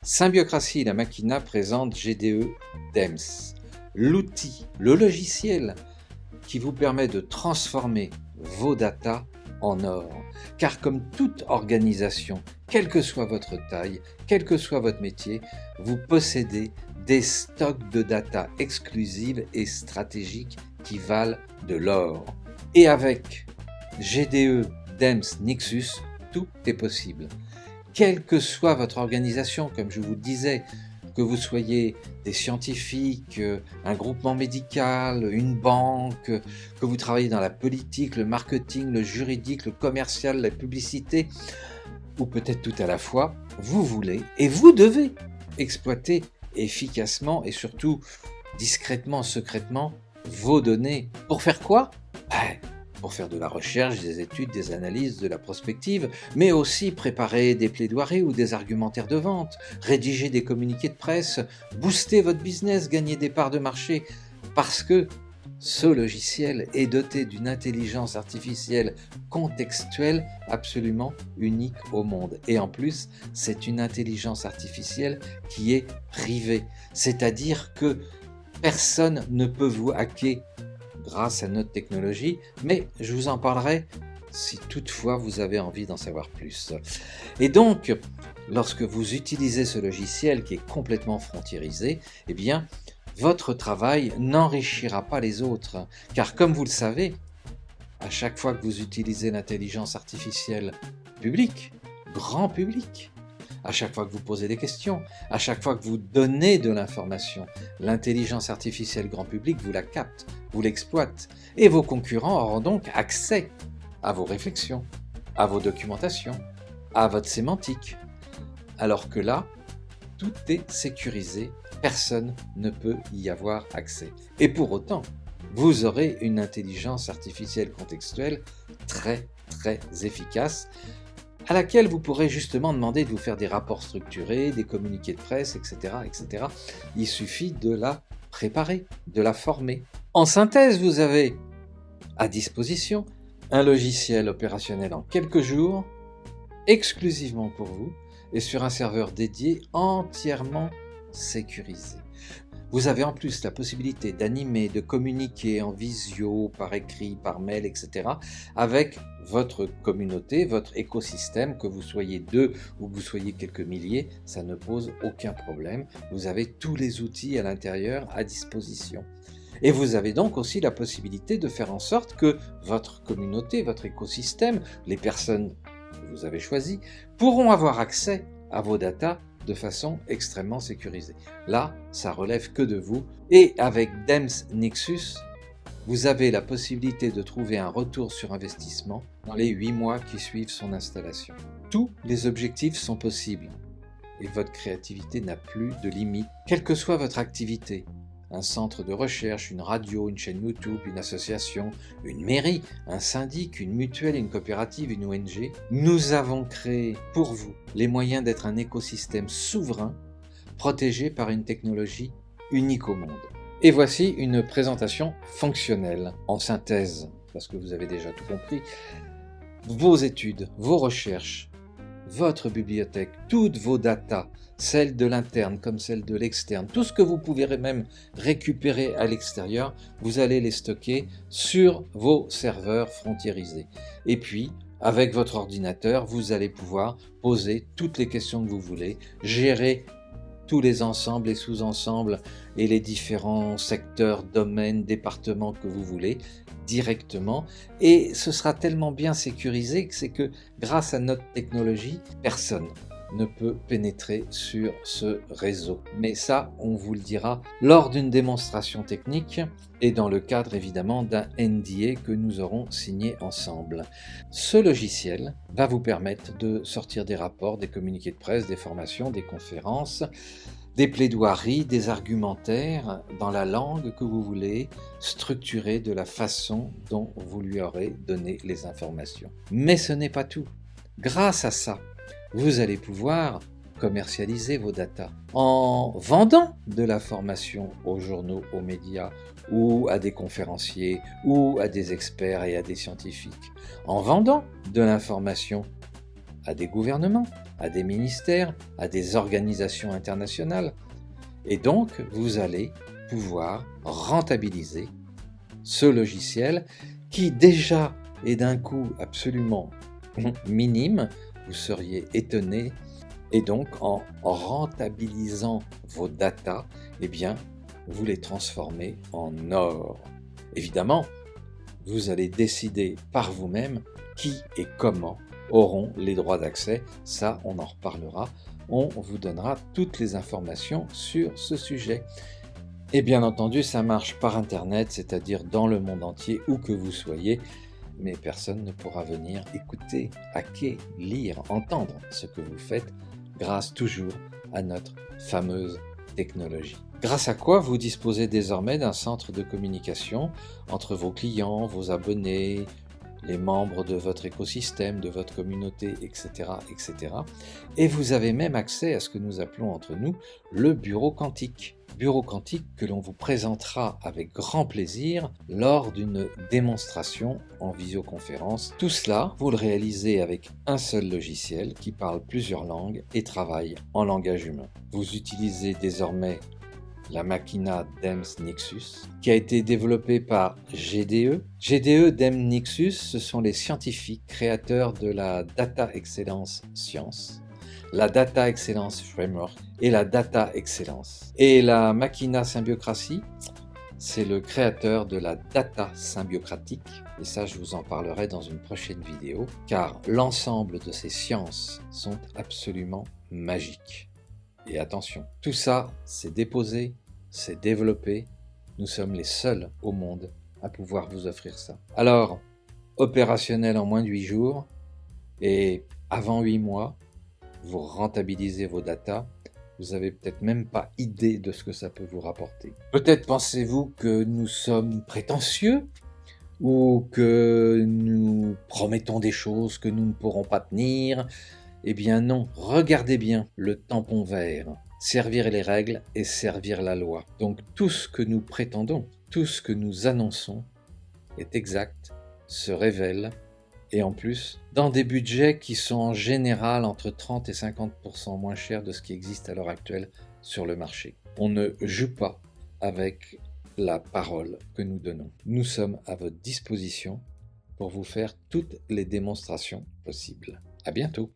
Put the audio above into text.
Symbiocratie la Machina présente GDE DEMS, l'outil, le logiciel qui vous permet de transformer vos datas en or. Car comme toute organisation, quelle que soit votre taille, quel que soit votre métier, vous possédez des stocks de data exclusives et stratégiques qui valent de l'or. Et avec GDE DEMS Nexus, tout est possible. Quelle que soit votre organisation, comme je vous le disais, que vous soyez des scientifiques, un groupement médical, une banque, que vous travaillez dans la politique, le marketing, le juridique, le commercial, la publicité, ou peut-être tout à la fois, vous voulez et vous devez exploiter efficacement et surtout discrètement, secrètement, vos données. Pour faire quoi ? Pour faire de la recherche, des études, des analyses, de la prospective, mais aussi préparer des plaidoiries ou des argumentaires de vente, rédiger des communiqués de presse, booster votre business, gagner des parts de marché, parce que ce logiciel est doté d'une intelligence artificielle contextuelle absolument unique au monde. Et en plus, c'est une intelligence artificielle qui est privée, c'est-à-dire que personne ne peut vous hacker grâce à notre technologie, mais je vous en parlerai si toutefois vous avez envie d'en savoir plus. Et donc, lorsque vous utilisez ce logiciel qui est complètement frontiérisé, eh bien, votre travail n'enrichira pas les autres, car comme vous le savez, à chaque fois que vous utilisez l'intelligence artificielle publique, grand public, à chaque fois que vous posez des questions, à chaque fois que vous donnez de l'information, l'intelligence artificielle grand public vous la capte, vous l'exploite, et vos concurrents auront donc accès à vos réflexions, à vos documentations, à votre sémantique. Alors que là, tout est sécurisé, personne ne peut y avoir accès. Et pour autant, vous aurez une intelligence artificielle contextuelle très efficace, à laquelle vous pourrez justement demander de vous faire des rapports structurés, des communiqués de presse, etc., etc. Il suffit de la préparer, de la former. En synthèse, vous avez à disposition un logiciel opérationnel en quelques jours, exclusivement pour vous, et sur un serveur dédié entièrement sécurisé. Vous avez en plus la possibilité d'animer, de communiquer en visio, par écrit, par mail, etc. avec votre communauté, votre écosystème, que vous soyez 2 ou que vous soyez quelques milliers, ça ne pose aucun problème. Vous avez tous les outils à l'intérieur à disposition. Et vous avez donc aussi la possibilité de faire en sorte que votre communauté, votre écosystème, les personnes que vous avez choisies, pourront avoir accès à vos datas de façon extrêmement sécurisée. Là, ça relève que de vous. Et avec DEMS Nexus, vous avez la possibilité de trouver un retour sur investissement dans les 8 mois qui suivent son installation. Tous les objectifs sont possibles et votre créativité n'a plus de limite, quelle que soit votre activité. Un centre de recherche, une radio, une chaîne YouTube, une association, une mairie, un syndic, une mutuelle, une coopérative, une ONG. Nous avons créé pour vous les moyens d'être un écosystème souverain, protégé par une technologie unique au monde. Et voici une présentation fonctionnelle, en synthèse, parce que vous avez déjà tout compris. Vos études, vos recherches, votre bibliothèque, toutes vos datas, celles de l'interne comme celles de l'externe, tout ce que vous pouvez même récupérer à l'extérieur, vous allez les stocker sur vos serveurs frontiérisés. Et puis, avec votre ordinateur, vous allez pouvoir poser toutes les questions que vous voulez, gérer tous les ensembles, les sous-ensembles et les différents secteurs, domaines, départements que vous voulez directement, et ce sera tellement bien sécurisé que c'est que grâce à notre technologie, personne ne peut pénétrer sur ce réseau. Mais ça, on vous le dira lors d'une démonstration technique et dans le cadre évidemment d'un NDA que nous aurons signé ensemble. Ce logiciel va vous permettre de sortir des rapports, des communiqués de presse, des formations, des conférences, des plaidoiries, des argumentaires dans la langue que vous voulez, structurés de la façon dont vous lui aurez donné les informations. Mais ce n'est pas tout. Grâce à ça, vous allez pouvoir commercialiser vos datas en vendant de la formation aux journaux, aux médias ou à des conférenciers ou à des experts et à des scientifiques, en vendant de l'information à des gouvernements, à des ministères, à des organisations internationales. Et donc, vous allez pouvoir rentabiliser ce logiciel qui déjà est d'un coût absolument minime. Vous seriez étonné. Et donc, en rentabilisant vos datas, eh bien, vous les transformez en or. Évidemment, vous allez décider par vous-même qui et comment auront les droits d'accès. Ça, on en reparlera. On vous donnera toutes les informations sur ce sujet. Et bien entendu, ça marche par Internet, c'est-à-dire dans le monde entier, où que vous soyez. Mais personne ne pourra venir écouter, hacker, lire, entendre ce que vous faites grâce toujours à notre fameuse technologie. Grâce à quoi vous disposez désormais d'un centre de communication entre vos clients, vos abonnés, les membres de votre écosystème, de votre communauté, etc., etc. Et vous avez même accès à ce que nous appelons entre nous le bureau quantique. Bureau quantique que l'on vous présentera avec grand plaisir lors d'une démonstration en visioconférence. Tout cela, vous le réalisez avec un seul logiciel qui parle plusieurs langues et travaille en langage humain. Vous utilisez désormais la Machina DEMS Nixus, qui a été développée par GDE. GDE DEMS Nixus, ce sont les scientifiques créateurs de la Data Excellence Science, la Data Excellence Framework et la Data Excellence. Et la Machina Symbiocratie, c'est le créateur de la data symbiocratique, et ça je vous en parlerai dans une prochaine vidéo, car l'ensemble de ces sciences sont absolument magiques. Et attention, tout ça, c'est déposé, c'est développé. Nous sommes les seuls au monde à pouvoir vous offrir ça. Alors, opérationnel en moins de 8 jours, et avant 8 mois, vous rentabilisez vos datas. Vous n'avez peut-être même pas idée de ce que ça peut vous rapporter. Peut-être pensez-vous que nous sommes prétentieux, ou que nous promettons des choses que nous ne pourrons pas tenir. Eh bien non, regardez bien le tampon vert. Servir les règles et servir la loi. Donc tout ce que nous prétendons, tout ce que nous annonçons est exact, se révèle, et en plus, dans des budgets qui sont en général entre 30 et 50% moins chers de ce qui existe à l'heure actuelle sur le marché. On ne joue pas avec la parole que nous donnons. Nous sommes à votre disposition pour vous faire toutes les démonstrations possibles. À bientôt.